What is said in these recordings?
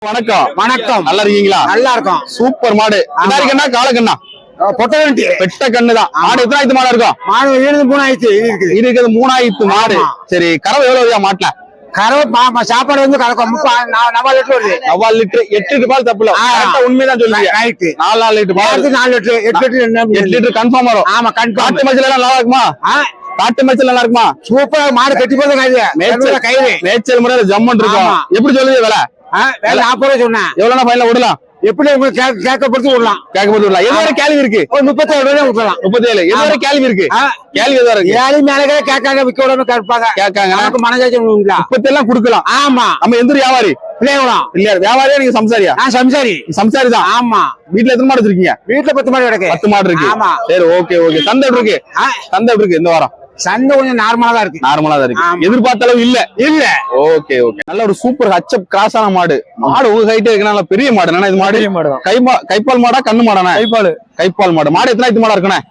வணக்கம். வணக்கம். நல்லா இருக்கீங்களா? நல்லா இருக்கும். சூப்பர் மாடு. என்ன காலக்கண்ணா? பொட்டகண்டி பெட்ட கண்ணு தான். மாடு எத்தனை ஆயிரத்து மாடா இருக்கும்? மாடு 3 இருக்குது 3 ஆயிரத்து மாடு. சரி, கறவை எவ்வளவு மாட்டல? கறவை சாப்பாடு வந்து கறக்கும் 4 லிட்டர் வருது. 4 லிட்டர் 8 லிட்டர் பால் தப்புல. கரெக்டா உண்மைதான் சொல்றீங்க. ரைட். 4 லிட்டர் பால். 4 லிட்டர் 8 லிட்டர் கன்ஃபார்ம் வரும். ஆமா கன்ஃபார்ம். காட்டு மச்சல நல்லா இருக்குமா? காட்டு மேய்ச்சல் நல்லா இருக்குமா? சூப்பரா மாடு கட்டி போத கைது. மேய்ச்சல் முறை ஜம்மன் இருக்கும். எப்படி சொல்லுது விலை? 40 ரூபாய் சொன்னேன். எவ்வளவு ஃபைனல விடலாம்? எப்படி கேட்கப்படுத்தி விடலாம். எதுவரை கேள்வி இருக்கு? 37 ரூபாய் விடலாம். 37. எதுவரை கேள்வி இருக்கு? கேள்வி எதுவரை இருக்கு? ஏழு மேலே கேட்காங்க, விற்க விடாம கேட்பாங்க. நமக்கு மனசாட்சி 37 எல்லாம் கொடுக்கலாம். ஆமா. நம்ம எந்த வியாபாரி? பிள்ளைங்களாம் இல்ல வியாபாரியா நீங்க சம்சாரியா? நான் சம்சாரி தான். ஆமா. வீட்டுல எத்தனை மாடு வச்சிருக்கீங்க? வீட்டுல 10 மாடு கிடக்கு. 10 மாடு இருக்கு. ஆமா. சரி, ஓகே. சந்தை இருக்கு. சந்தை இருக்கு இந்த வாரம். சந்தை கொஞ்சம் நார்மலா தான் இருக்கு. எதிர்பார்த்த அளவு இல்ல. ஓகே. நல்ல ஒரு சூப்பர் ஹச்சப் கிராஸான மாடு. உங்க சைட்டே இருக்கு. நல்ல பெரிய மாடு. இது மாடு கைப்பால் மாடா கண்ணு மாடானே? கைப்பால் மாடு. மாடு எத்தனை ஆயிரத்து மாடா இருக்குண்ணே?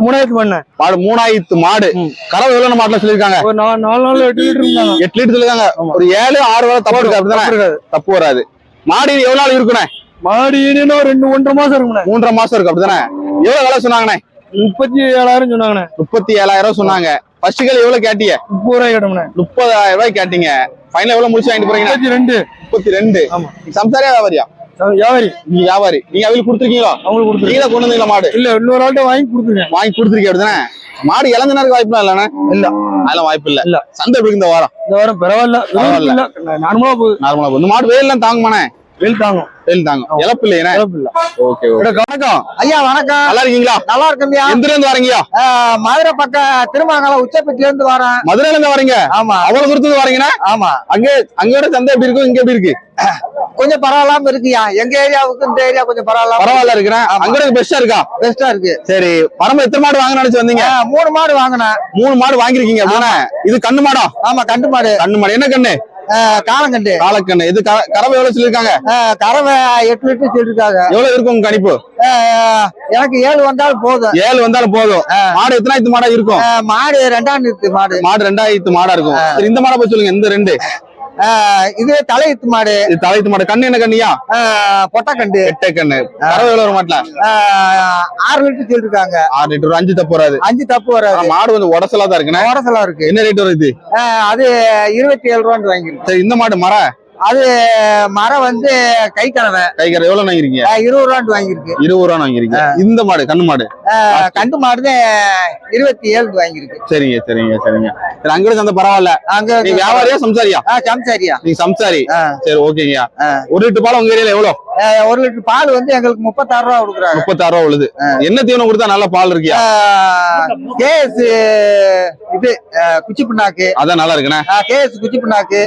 3000 பண்ண மாடு. 3000 மாடு. கறவை எவ்வளவு மாடுல சொல்லிருக்காங்க? 8 லிட்டர் சொல்லிருக்காங்க. ஒரு 7-6 வேலை தப்பு இருக்கு. அப்படிதானே? தப்பு வராது. மாடு எவ்வளவு நாள் இருக்குண்ணே? மாடு 1.5 மாசம் இருக்குண்ணே. 3.5 மாசம் இருக்கு. அப்படிதானே? எவ்வளவு வேலை சொன்னாங்கண்ணே? 37,000 சொன்னாங்கண்ணே. 37,000 சொன்னாங்க. ஃபர்ஸ்ட் கேள் எவ்வளவு கேட்டீங்க? 30 ரூபாய் கேட்டோம்ண்ணே. 30,000 ரூபாய் கேட்டீங்க. ஃபைனல் எவ்வளவு முடிச்சு வாங்கிட்டு போறீங்க? 32. ஆமா. சம்சாரியா வியாபாரியா? வியாபாரி. நீங்க வியாபாரி. நீங்க அவங்களுக்கு கொடுத்துருக்கீங்களா? அவங்களுக்கு கொடுத்துருக்கீங்க. கொண்டு வந்தீங்களா மாடு? இல்ல, இன்னொரு ஆள்கிட்ட வாங்கி கொடுத்துருக்கீங்க. அப்படிதானே? மாடு இளஞ்சனருக்கு வாய்ப்பு இல்ல? இல்ல, அதெல்லாம் வாய்ப்பு இல்ல. சந்தை எப்படி இந்த வாரம்? பரவாயில்ல. நார்மலா போகுது. இந்த மாடு வெயில் எல்லாம் தாங்குமானே? வெயில் தாங்கும். இழப்பு இல்லையா? ஓகே. வணக்கம் ஐயா. வணக்கம். நல்லா இருக்கீங்களா? நல்லா இருக்கீங்க. எந்த இருந்து வரீங்க? மதுரை பக்கம் திருமங்கலம் உச்சப்பட்டில இருந்து வரேன். மதுரையில இருந்து வரீங்க? ஆமா. அவ்வளவு தூரத்துல வரீங்கன்னா? ஆமா. அங்கோட சந்தை எப்படி இருக்கும், இங்க எப்படி இருக்கு? கொஞ்சம் பரவாயில்லாம இருக்குயா. எங்க ஏரியாவுக்கு இந்த ஏரியா கொஞ்சம் பரவாயில்ல இருக்கிறேன். அங்க பெஸ்டா இருக்கா? பெஸ்டா இருக்கு. சரி, பரம எத்தனை மாடு வாங்க நினைச்சு வந்தீங்க? 3 மாடு வாங்கினேன். 3 மாடு வாங்கிருக்கீங்க. இது கண்ணு மாடா? ஆமா, கண்டு மாடு. என்ன கண்ணு? காலக்கண்ணு. இது கறவை எவ்வளவு சொல்லிருக்காங்க? கறவை 8 லிட்டர் சொல்லிருக்காங்க. எவ்வளவு இருக்கும் உங்க கணிப்பு? எனக்கு 7 வந்தாலும் போதும். 7 வந்தாலும் போதும். மாடு எத்தனாயிரத்து மாடா இருக்கும்? மாடு 2000 மாடு. 2000 மாடா இருக்கும். சரி, இந்த மாடை போய் சொல்லுங்க. இந்த 2 இது தலையத்து மாடு. இது தலையத்து மாடு. கண்ணு என்ன கண்ணியா? பொட்டக்கண்டு. கண்ணு. கறவை எவ்வளவு வரும் மாட்டல? 6 லிட்டர் சொல்லிருக்காங்க. 6 லிட்டர். 5 தப்பு வராது. 5 தப்பு வராது. மாடு கொஞ்சம் உடசலா தான் இருக்கு. உடசலா இருக்கு. என்ன ரேட் வருது? அது 27 ரூபான்னு வாங்கிருக்கு. சரி, இந்த மாடு மர? அது மரம் வந்து கை கறவை. எவ்வளவு வாங்கிருக்கீங்க? 20 ரூபான்னு வாங்கிருக்கு. 20 ரூபா வாங்கிருக்கீங்க. இந்த மாடு கண்ணு மாடு? கண்டு மாடு 27 வாங்கிருக்கு. சரிங்க. அங்க சந்தை பரவாயில்ல. அங்க வியாபாரியா சம்சாரியா? சம்சாரியா. நீங்க சம்சாரி. சரி, ஓகேங்க. 1 லிட்டர் பால் உங்க ஏரியால எவ்வளவு? 1 லிட்டர் பால் வந்து எங்களுக்கு 36 ரூபா கொடுக்குறாங்க. 36 ரூபா உழுது. என்ன தீவனம் கொடுத்தா நல்ல பால் இருக்கியா? கேஸ் இது குச்சி புண்ணாக்கு. அதான் நல்லா இருக்குண்ணே. கேஸ் குச்சி புண்ணாக்கு.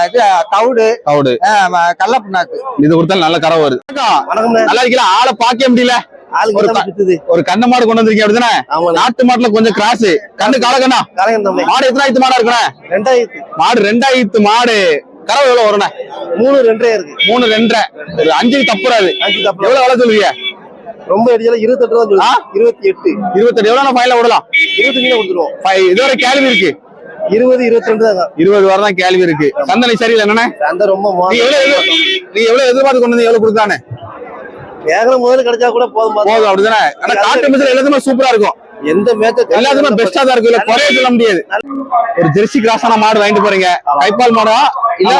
இது தவுடு கடல புண்ணாக்கு. இது கொடுத்தா நல்ல கறவை வருது. நல்லா இருக்கீங்களா? ஆளை பாக்க முடியல. ஒரு கண்ண மாடு கொண்டு வந்திருக்கீங்க. அப்படிதானே? நாட்டு மாட்டுல கொஞ்சம் கிராஸ். கண்ணு காலக்கண்ணா? மாடு எத்தனாயிரத்து மாடா இருக்குண்ணே? 2000. மாடு 2000 மாடு. கறவை எவ்வளவு வரும்ண்ணே? 3 2.5 இருக்கு. 3 2.5. ஒரு 5 தப்புறாது. எவ்வளவு வேலை சொல்லுவீங்க? ரொம்ப அடிக்கல 28 ரூபா. 28 எவ்வளவு ஃபைனல விடலாம்? 25 கொடுத்துருவோம். இதுவரை கேள்வி இருக்கு? 20 22 தான். 20 வரை தான் கேள்வி இருக்கு. சந்தனை சரியில்லை என்னண்ணே? சந்தை ரொம்ப நீங்க எவ்வளவு எதிர்பார்த்து கொண்டு வந்து எவ்வளவு கொடுத்தானே? வேகல முதல்ல கிடைச்சா கூட போதும். அப்படிதானே? ஆனா காட்டு மேட்ச்ல எல்லாத்துமே சூப்பரா இருக்கும். எந்த மேட்ச் எல்லாத்துமே பெஸ்டா தான் இருக்கு. இல்ல குறைய சொல்ல முடியாது. ஒரு ஜெர்சி கிராஸான மாடு வாங்கிட்டு போறீங்க. கைப்பால் மாடா இல்ல?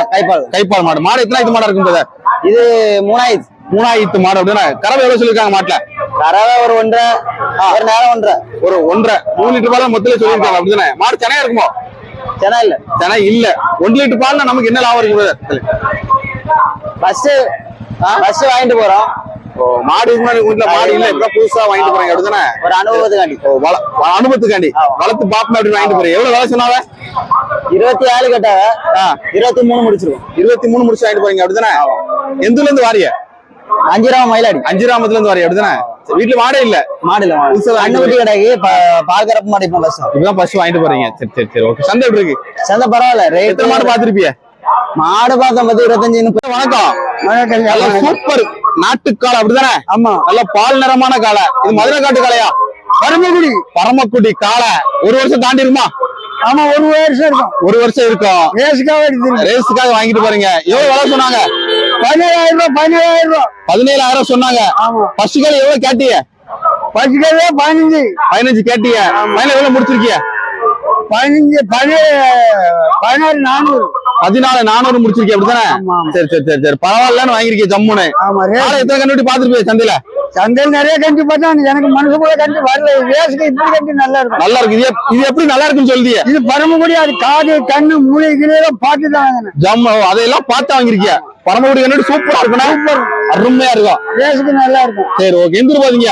கைப்பால் மாடு. மாடு எத்தனாயிரத்து மாடா இருக்கும்? இது 3000 மாடு. அப்படின்னா கறவை எவ்வளவு சொல்லிருக்காங்க மாட்டுல? கறவை ஒரு 1.5 ஒரு நேரம் 1.5 3 லிட்டர் பால் மொத்தத்துல சொல்லிருக்காங்க. அப்படிதானே? மாடு சென்னையா இருக்குமோ? சென்னை இல்ல. 1 லிட்டர் பால்னா நமக்கு என்ன லாபம் இருக்கு? பஸ் வாங்கிட்டு போறோம். மாடு மாடு இல்ல, இப்ப புதுசா வாங்கிட்டு போறீங்க. அப்படிதானே? ஒரு அனுபவத்துக்காண்டி. அனுபவத்துக்காண்டி வளர்த்து பாப்பா அப்படின்னு வாங்கிட்டு போறீங்க. எவ்வளவு வேலை சொன்னாவ? 27 கேட்டாவ. 23 முடிச்சிருக்கோம். 23 முடிச்சு வாங்கிட்டு போறீங்க. அப்படிதானே? எந்த ஊர்ல இருந்து வாரிய? அஞ்சிராம மயிலாடி. அஞ்சிராமத்துல இருந்து வாரிய. அப்படிதானே? வீட்டுல மாடே இல்ல? மாடு இல்ல. அண்ணன் கிடையாது. பால் கறப்பு மாடு இப்பதான் பஸ் வாங்கிட்டு போறீங்க. சரி. ஓகே. சந்தை எப்படி இருக்கு? சந்தை பரவாயில்ல. எத்தனை மாடு பாத்திருப்பிய? மாடு பார்த்தா 25 30. வணக்கம். சூப்பர் நாட்டுக்காலை. அப்படிதானே? ஆமா. நல்ல பால் நிறமான காலை. இது மதுரை காட்டு காளையா? பரமக்குடி காலை. 1 வருஷம் தாண்டி இருக்குமா? ஆமா, ஒரு வருஷம் இருக்கும். ஒரு வருஷம் இருக்கும். ரேஸுக்காக எடுத்துருக்கு. ரேஸுக்காக வாங்கிட்டு போறீங்க. எவ்வளவு விலை சொன்னாங்க? 17,000 ரூபாய். 17,000 ரூபாய். 17,000 சொன்னாங்க. ஆமா. ஃபர்ஸ்ட் கால் எவ்வளவு கேட்டீங்க? ஃபர்ஸ்ட் கால் 15. 15 கேட்டீங்க. ஃபைனல் எவ்வளவு முடிச்சிருக்கீங்க? 14,400. 14,400 முடிச்சிருக்கீங்க அப்படிதானே? சரி சரி சரி சரி, பரவாயில்லன்னு வாங்கிருக்கீங்க ஜம்முன்னு. ஆமா, எத்தனை கண்டுபிடி பாத்துட்டு போய் சந்தையில? சந்தையில் நிறைய கஞ்சி பார்த்தா எனக்கு மனசுக்குள்ள கஞ்சி வரல. ரேஸுக்கு இப்படி கஞ்சி நல்லா இருக்கும். நல்லா இருக்கு. இது எப்படி நல்லா இருக்குன்னு சொல்லிய? இது பரமக்குடி. அது காது கண்ணு மூளை கிளையெல்லாம் பார்த்து தான் வாங்கினேன். ஜம்மு அதையெல்லாம் பார்த்து வாங்கிருக்கீங்க. பரமக்குடி கண்டுபிடி சூப்பரா இருக்கணும். சூப்பர், அருமையா இருக்கும். ரேஸுக்கு நல்லா இருக்கும். சரி, ஓகே. எந்த போதீங்க?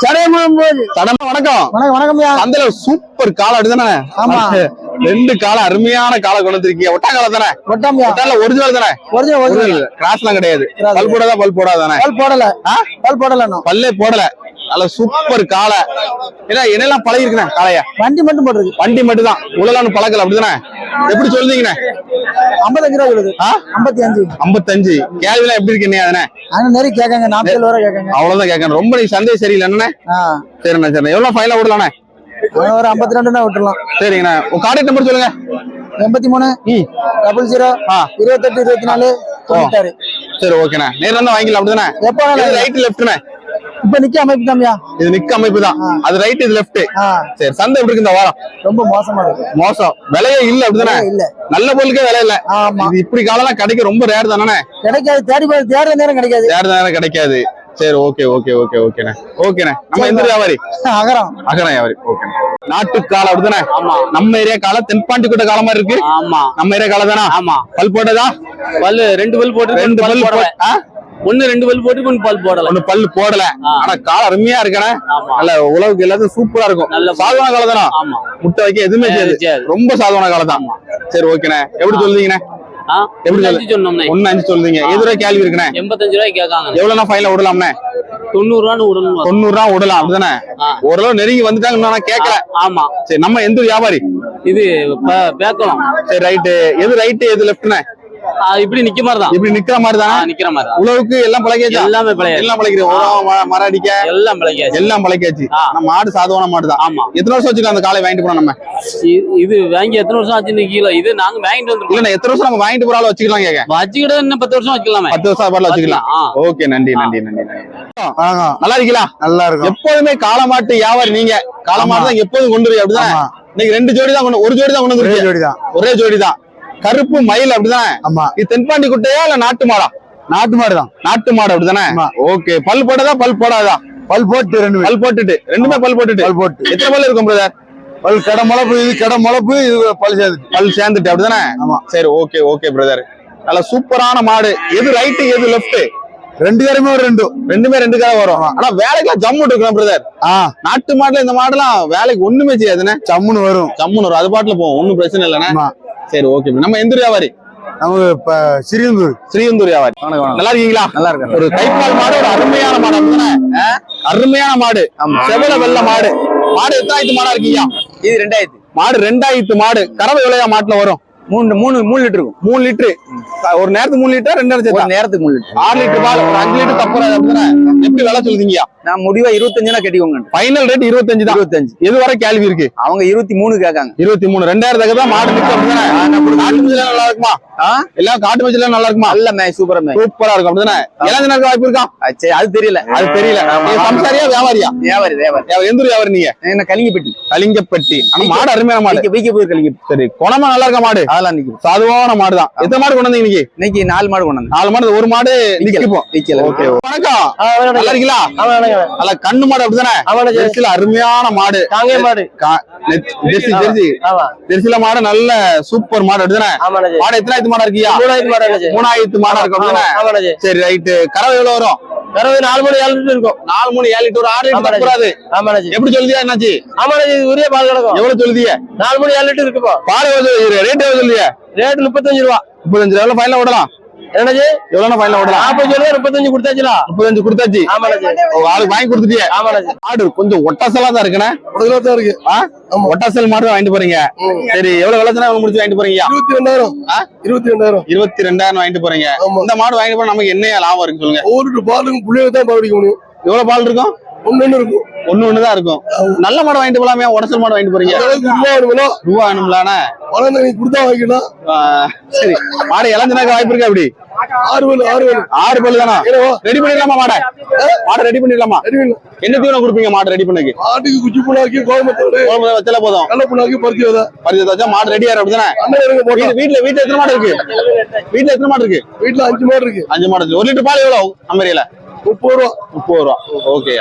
சடையமலம் போகுது. சடமா வணக்கம். வணக்கம். சந்தையில சூப்பர் காலை அப்படிதானே? ஆமா, 2 காலை அருமையான காலை கொண்டு வந்திருக்கீங்க. ஒட்டா காலை தானே? ஒரிஜினல் தானே? ஒரிஜினல், கிராஸ் எல்லாம் கிடையாது. பல் போடாதா? பல் போடாதானே? பல் போடல. பல் போடல. பல்லே போடல. நல்ல சூப்பர் காலை. ஏன்னா என்னெல்லாம் பழகி இருக்குண்ணே காளைய? வண்டி மட்டும் போட்டுருக்கு. வண்டி மட்டும் தான், உழலான்னு பழக்கல அப்படிதானே? எப்படி சொல்றீங்கண்ணே? 55 ரூபா சொல்லுது. 55. கேள்விலாம் எப்படி இருக்கு? அதனே நிறைய கேட்காங்க. 47 ரூபா கேட்காங்க. அவ்வளவுதான் கேட்கணும். ரொம்ப நீ சந்தை சரியில்லை என்னண்ணே? சரிண்ணா சரிண்ணா. எவ்வளவு ஃபைனல் விடலாண்ணே? ஒரு 52 தான் விட்டுலாம். சரிங்கண்ணா. உங்க கான்டாக்ட் நம்பர் சொல்லுங்க. 83 00 28 24 96. சரி, ஓகேண்ணா. நேர்ல இருந்தா வாங்கிக்கலாம் அப்படிதானே? எப்போ ரைட் லெஃப்ட்ண்ணே? இப்ப நிக்க அமைப்பு தான்யா. இது நிக்க அமைப்பு தான். அது ரைட், இது லெஃப்ட். சரி, சந்தை எப்படி இருக்கு இந்த வாரம்? ரொம்ப மோசமா இருக்கு. மோசம். விலையே இல்ல அப்படிதானே? இல்ல, நல்ல பொருளுக்கே விலை இல்ல. ஆமா, இது இப்படி காலம் கிடைக்க ரொம்ப ரேர் தானே? கிடைக்காது. தேடுற நேரம் கிடைக்காது. தேடுற நேரம் கிடைக்காது. சரி, ஓகே ஓகே ஓகே ஓகேண்ணே. ஓகேண்ணே. நம்ம எந்த வியாபாரி? அகரம் வியாபாரி. ஓகே. நாட்டு காலை அப்படிதானே? நம்ம ஏரியா காலை தென்பாண்டி கூட்ட காலமா இருக்கு. ஆமா, நம்ம ஏரியா காலை தானே? ஆமா. பல் போட்டதா? பல்லு 2 பல் போட்டு 2 பல் போடல. 2 பல் போட்டு 1 பல் போடல. 1 பல் போடல. ஆனா காலை அருமையா இருக்கனே. நல்ல உழவுக்கு எல்லாத்தையும் சூப்பரா இருக்கும். சாதாரண காலை தானா? ஆமா. முட்டை வைக்க எதுவுமே செய்யாது. ரொம்ப சாதாரண காலை தான். சரி, ஓகேண்ணே. எப்படி சொல்றீங்கண்ணே? எப்படி சொன்னோம்னே? 1.5 சொல்றீங்க. எதுவரை கேள்வி இருக்குண்ணே? 85 ரூபாய் கேட்காங்க. எவ்வளவுனா ஃபைனல் விடலாம்ண்ணே? 90 ரூபான்னு விடணும். 90 ரூபா விடலாம் அப்படிதானே? ஓரளவு நெருங்கி வந்துட்டாங்க. நான் கேட்கல. ஆமா. சரி, நம்ம எந்த வியாபாரி? இது பேக்கலாம். சரி, ரைட்டு. எது ரைட்டு எது லெஃப்ட்ண்ணே? இப்படி நிக்க மாதிரிதான். இப்படி நிக்கிற மாதிரி தானே? நிக்கிற மாதிரி. உழவுக்கு எல்லாம் பழகியாச்சு. எல்லாமே பழகியாச்சு. எல்லாம் பழகிறோம். மரம் அடிக்க எல்லாம் பழகியாச்சு. எல்லாம் பழகியாச்சு. நம்ம மாடு சாதாரண மாடு தான். ஆமா. எத்தனை வருஷம் வச்சுக்கலாம் அந்த காலை வாங்கிட்டு போனோம் நம்ம? இது வாங்கி எத்தனை வருஷம் ஆச்சு? கீழே இது நாங்க வாங்கிட்டு வந்துருக்கோம். இல்ல, எத்தனை வருஷம் நம்ம வாங்கிட்டு போறாலும் வச்சுக்கலாம் கேட்க? வச்சுக்கிட்டு இன்னும் 10 வருஷம் வச்சுக்கலாமே. 10 வருஷம் பாடல வச்சுக்கலாம். ஓகே, நன்றி நன்றி நன்றி. நல்லா இருக்கீங்களா? நல்லா இருக்கும். எப்போதுமே காளமாட்டு வியாபாரி நீங்க. காளமாட்டு தான் எப்போதும் கொண்டு வருவீங்க அப்படிதான்? இன்னைக்கு 2 ஜோடி தான் ஒரு ஜோடி தான் கொண்டு வந்து. ஒரே ஜோடி தான். கருப்பு மயில் அப்படிதானே? ஆமா. இது தென்பாண்டி குட்டையா இல்ல நாட்டு மாடா? நாட்டு மாடு தான். நாட்டு மாடு அப்படிதானே? ஓகே. பல் போட்டதா பல் போடாதா? பல் போட்டு 2 பல் போட்டுட்டு. ரெண்டுமே பல் போட்டுட்டு. எத்தனை பல் இருக்கும் பிரதர்? பல் கடை முளப்பு, இது கடை முளப்பு, இது பல் சேர்ந்துட்டு அப்படிதானே? ஆமா. சரி, ஓகே ஓகே பிரதர். நல்ல சூப்பரான மாடு. எது ரைட்டு எது லெஃப்ட்? 2 காரமே ரெண்டுமே 2 காரம் வரும். ஆனா வேலைக்கெல்லாம் ஜம்முன்னு இருக்கணும் பிரதர். நாட்டு மாடுல இந்த மாடுலாம் வேலைக்கு ஒண்ணுமே செய்யாதுன்னு. ஜம்முன்னு வரும். அது பாட்டுல போகும். ஒண்ணும் பிரச்சனை இல்லைண்ணே. சரி, ஓகே. நம்ம எந்த வியாபாரி? நமக்கு ஸ்ரீயந்தூர் வியாபாரி. நல்லா இருக்கீங்களா? நல்லா இருக்கேன். ஒரு கைப்பால் மாடு, ஒரு அருமையான மாடு அப்படிதானே? அருமையான மாடு. செவல வெள்ள மாடு. மாடு எத்தனாயிரத்து மாடா இருக்கீங்க? இது 2000. மாடு 2000 மாடு. கறவை எவ்வளவு மாட்டுல வரும்? 3 லிட்டர் இருக்கும். 3 லிட்டர். ஒரு நேரத்துக்கு 3 லிட்டர், 2 நேரத்துக்கு? ஒரு நேரத்துக்கு 3 லிட்டர். 6 லிட்டர் பால், ஒரு 5 லிட்டர் தப்புறாது அப்படிதானே? எப்படி விலை சொல்லுதீங்க? நான் முடிவா 25 கட்டிக்கோங்க. ஃபைனல் ரேட் 25 தான். 25. எது வரை கேள்வி இருக்கு? அவங்க 23 கேட்காங்க. 23. 2000 தான் மாடு நிக்கும் அப்படிதானே? காட்டு மஞ்சள் நல்லா இருக்குமா? எல்லாம் காட்டு மஞ்சள் நல்லா இருக்குமா? நல்ல சூப்பரா இருக்கும் அப்படிதானே? இளஞ்சனருக்கு வாய்ப்பு இருக்கா? அது தெரியல. சம்சாரியா வியாபாரியா? வியாபாரி. எந்த வியாபாரி நீங்க? என்ன? கலிங்கப்பட்டி. ஆனா மாடு அருமையான மாடு. கலிங்கப்பட்டி. சரி, குணமா நல்லா இருக்க மாடு? அதெல்லாம் நிக்கும். சாதுவான மாடு தான். எத்தனை மாடு கொண்டு வந்தீங்க இன்னைக்கு? 4 மாடு கொண்டு வந்தேன். 4 மாடு. ஒரு மாடு நிக்கும். ஓகே. வணக்கம். நல்லா இருக்கீங்களா? அல்ல, கண்ணு மாடு அப்படிதானே? ஜெர்சில அருமையான மாடு. ஜெர்சில மாடு நல்ல சூப்பர் மாடு அப்படிதானே? மாடு எத்தனாயிரத்து மாடா இருக்கியா? 3000 மாடா இருக்கு அப்படிதானே? சரி, ரைட்டு. கறவை எவ்வளவு வரும்? கறவை 4 மணி 7 லிட்டர் இருக்கும். 4 மணி 7 லிட்டர். 6 லிட்டர் கூடாது. எப்படி சொல்லுதியா? என்னாச்சு? ஒரே பால் கிடக்கும். எவ்வளவு சொல்லுதிய? 4 மணி 7 லிட்டர் இருக்குப்பா. பால் எவ்வளவு? ரேட் எவ்வளவு சொல்லுதிய? ரேட் 35 ரூபா. 35. எவ்வளவு ஃபைனல் விடலாம்? என்னது? எவ்வளவு ஃபைனல் விடலாம்? 35 கொடுத்தாச்சுல? 35 கொடுத்தாச்சு. ஆளுக்கு வாங்கி கொடுத்துட்டியே? மாடு கொஞ்சம் ஒட்டாசலா தான் இருக்குண்ணே. இருக்கு. ஒட்டாசல் மாடு வாங்கிட்டு போறீங்க. சரி, எவ்வளவு விளைச்சனா முடிச்சு வாங்கிட்டு போறீங்க? 22,000 வாங்கிட்டு போறீங்க. இந்த மாடு வாங்கிட்டு போனா நமக்கு என்ன லாபம் இருக்கு சொல்லுங்க? ஒரு பாலுக்கு புள்ளைய தான் பால் அடிக்க முடியும். எவ்வளவு பால் இருக்கும்? 1 இருக்கும். ஒண்ணுதான் இருக்கும். நல்ல மாடு வாங்கிட்டு போலாமே, உடச்சல் மாடு வாங்கிட்டு போறீங்க. ரூபா வேணும்லாண்ணே. கொடுத்தா வாங்கிக்கலாம். சரி, மாடு இளஞ்சனாக்க வாய்ப்பு இருக்கா? அப்படி 6 பல்லு தானா? ரெடி பண்ணிடலாமா மாடை? மாடை ரெடி பண்ணிடலாமா? என்ன தீவனம் கொடுப்பீங்க மாடு ரெடி பண்ணக்கு? ஆட்டுக்கு குச்சி புண்ணாக்கி கோயம்புத்தூர் வச்சாலே போதும். நல்ல புண்ணாக்கி பருத்தி வச்சா மாடு ரெடி ஆயிரும் அப்படிதானே? வீட்டுல எத்தனை மாடு இருக்கு? வீட்டுல எத்தனை மாடு இருக்கு? வீட்டுல 5 மாடு இருக்கு. 5 மாடு. 1 லிட்டர் பால் எவ்வளவு அம்பேரியில? 30 ரூபா. 30 ரூபா. ஓகே.